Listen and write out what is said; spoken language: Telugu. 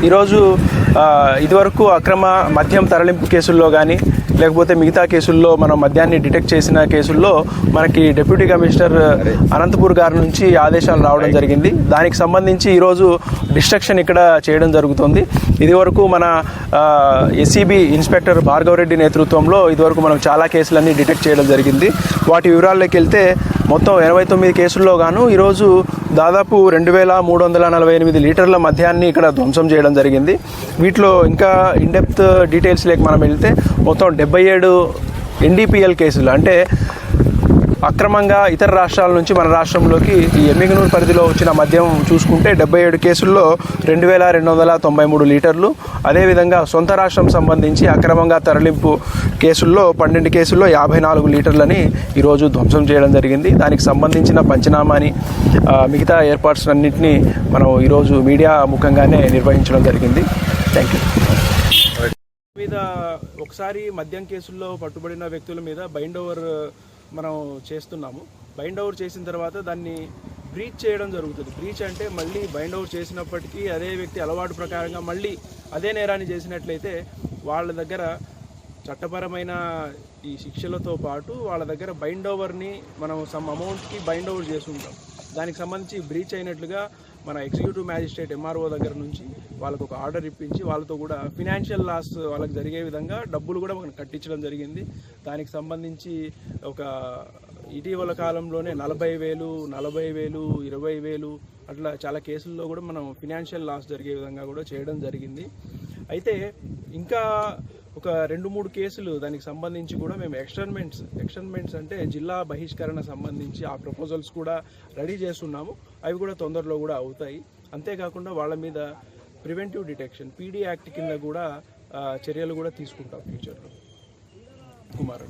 ఈరోజు ఇదివరకు అక్రమ మద్యం తరలింపు కేసుల్లో కానీ లేకపోతే మిగతా కేసుల్లో మనం మద్యాన్ని డిటెక్ట్ చేసిన కేసుల్లో మనకి డిప్యూటీ కమిషనర్ అనంతపూర్ గారి నుంచి ఆదేశాలు రావడం జరిగింది. దానికి సంబంధించి ఈరోజు డిస్ట్రక్షన్ ఇక్కడ చేయడం జరుగుతుంది. ఇదివరకు మన ఎస్సీబీ ఇన్స్పెక్టర్ భార్గవరెడ్డి నేతృత్వంలో ఇదివరకు మనం చాలా కేసులన్నీ డిటెక్ట్ చేయడం జరిగింది. వాటి వివరాల్లోకి వెళ్తే మొత్తం 89 కేసుల్లో గాను ఈరోజు దాదాపు 2348 లీటర్ల మద్యాన్ని ఇక్కడ ధ్వంసం చేయడం జరిగింది. వీటిలో ఇంకా ఇన్డెప్త్ డీటెయిల్స్ లేక మనం వెళ్తే మొత్తం 77 ఎన్డీపీఎల్ కేసులు, అంటే అక్రమంగా ఇతర రాష్ట్రాల నుంచి మన రాష్ట్రంలోకి ఈ ఎమ్మిగనూరు పరిధిలో వచ్చిన మద్యం చూసుకుంటే 77 కేసుల్లో 2293 లీటర్లు. అదేవిధంగా సొంత రాష్ట్రం సంబంధించి అక్రమంగా తరలింపు కేసుల్లో 12 కేసుల్లో 54 లీటర్లని ఈరోజు ధ్వంసం చేయడం జరిగింది. దానికి సంబంధించిన పంచనామాని మిగతా ఏర్పాట్స్ అన్నింటినీ మనం ఈరోజు మీడియా ముఖంగానే నిర్వహించడం జరిగింది. Thank you. మీద ఒకసారి మద్యం కేసుల్లో పట్టుబడిన వ్యక్తుల మీద బైండ్ ఓవర్ మనం చేస్తున్నాము. బైండ్ ఓవర్ చేసిన తర్వాత దాన్ని బ్రీచ్ చేయడం జరుగుతుంది. బ్రీచ్ అంటే మళ్ళీ బైండ్ ఓవర్ చేసినప్పటికీ అదే వ్యక్తి అలవాటు ప్రకారంగా మళ్ళీ అదే నేరాన్ని చేసినట్లయితే వాళ్ళ దగ్గర చట్టపరమైన ఈ శిక్షలతో పాటు వాళ్ళ దగ్గర బైండ్ ఓవర్ని మనం సమ్ అమౌంట్కి బైండ్ ఓవర్ చేసి ఉంటాం. దానికి సంబంధించి బ్రీచ్ అయినట్లుగా మన ఎగ్జిక్యూటివ్ మ్యాజిస్ట్రేట్ ఎంఆర్ఓ దగ్గర నుంచి వాళ్ళకు ఒక ఆర్డర్ ఇప్పించి వాళ్ళతో కూడా ఫినాన్షియల్ లాస్ వాళ్ళకి జరిగే విధంగా డబ్బులు కూడా మనకు కట్టించడం జరిగింది. దానికి సంబంధించి ఒక ఇటీవల కాలంలోనే 40,000, 40,000, 20,000 అట్లా చాలా కేసుల్లో కూడా మనం ఫినాన్షియల్ లాస్ జరిగే విధంగా కూడా చేయడం జరిగింది. అయితే ఇంకా ఒక 2-3 కేసులు దానికి సంబంధించి కూడా మేము ఎక్స్టర్న్మెంట్స్ అంటే జిల్లా బహిష్కరణ సంబంధించి ఆ ప్రపోజల్స్ కూడా రెడీ చేస్తున్నాము. అవి కూడా తొందరలో కూడా అవుతాయి. అంతేకాకుండా వాళ్ళ మీద ప్రివెంటివ్ డిటెక్షన్ పీడీ యాక్ట్ కింద కూడా చర్యలు కూడా తీసుకుంటాం ఫ్యూచర్లో. కుమార్